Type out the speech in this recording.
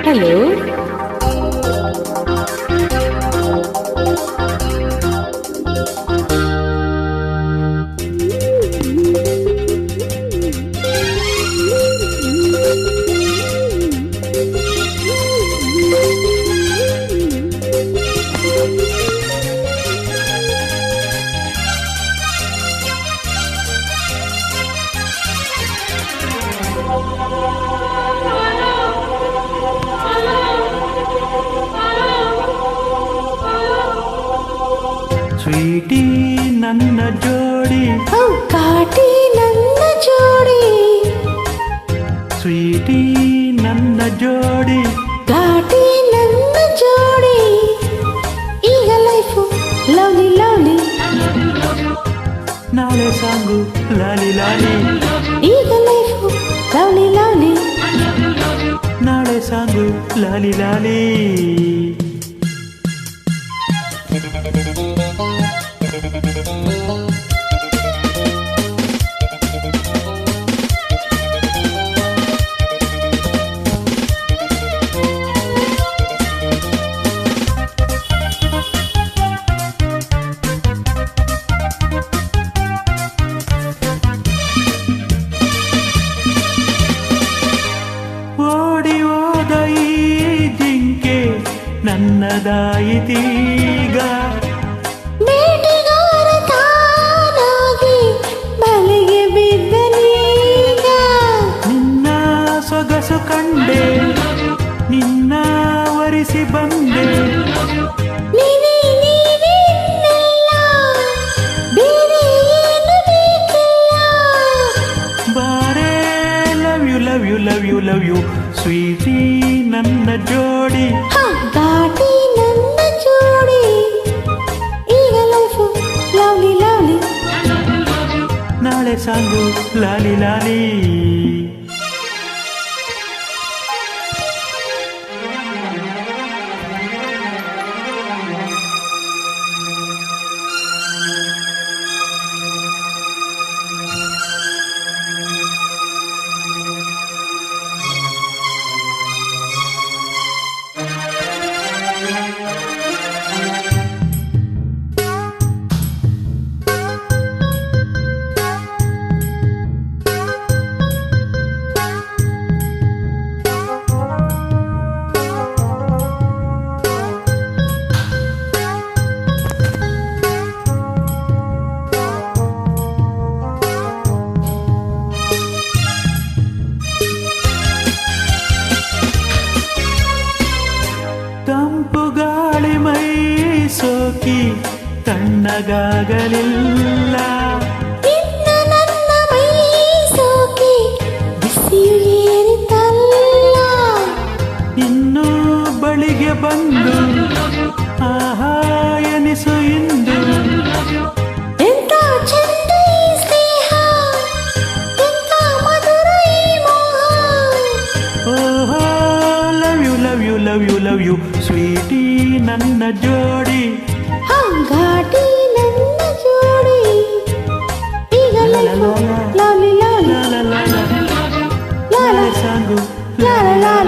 Hello. Sweety ನನ್ನ ಜೋಡಿ, ಕಾಟಿ ನನ್ನ ಜೋಡಿ, ಸ್ವೀಟಿ ನನ್ನ ಜೋಡಿ, ಘಾಟಿ ನನ್ನ ಜೋಡಿ. ಈಗ ಲೈಫು ಲವ್ಲಿ ಲವ್ಲಿ, ನಾಳೆ ಸಾಂಗು ಲಾಲಿ ಲಾಲಿ. ಈಗ ಲೈಫು ಲವ್ಲಿ ಲವ್ಲಿ, ನಾಳೆ ಸಾಂಗು ಲಾಲಿ ಲಾಲಿ. ಓಡಿ ಹೋದ ಈ ಜಿಂಕೆ ನನ್ನದಾಯಿತೀಗ, ಬೇಟೆಗಾರ ತಾನಾಗಿ ಬಲೆಗೆ ಬಿದ್ದನೀಗ. ನಿನ್ನ ಸೊಗಸು ಕಂಡೆ, ನಿನ್ನ ವರಿಸಿ ಬಂದೆ. ನೀನೇ ನೀನೆಲ್ಲ, ಬೇರೆ ಏನು ಬೇಕಿಲ್ಲ. ಬಾರೆ love you love you love you love you, sweetie ನನ್ನ ಜೋಡಿ, ಘಾಟಿ ನನ್ನ ಜೋಡಿ. ಈಗ ಲೈಫು ಲವ್ಲಿ ಲವ್ಲಿ, ನಾಳೆ ಸಾಂಗು ಲಾಲಿ ಲಾಲಿ. ತಂಪು ಗಾಳಿ ಮೈ ಸೋಕಿ ತಣ್ಣಗಾಗಲಿಲ್ಲ, ನಿನ್ನ ನನ್ನ ಮೈ ಸೋಕಿ ಬಿಸಿಯು ಏರಿತಲ್ಲ. ಇನ್ನು ಬಳಿಗೆ ಬಂದು ಆಹಾ ಎನಿಸು ಇಂದು. ಎಂತ ಚಂದ ಈ ಸ್ನೇಹ, ಎಂತ ಮಧುರ ಈ ಮೋಹ. ಓಹೋ love you love you love you love you, sweetie ನನ್ನ ಜೋಡಿ, ಘಾಟಿ ನನ್ನ ಜೋಡಿ. ಈಗ ಲೈಫು ಲವ್ಲಿ ಲವ್ಲಿ, ಲಾಲ ಲಾಲ ಲಾಲ ಸಾಂಗು ಲಾಲ ಲಾಲ.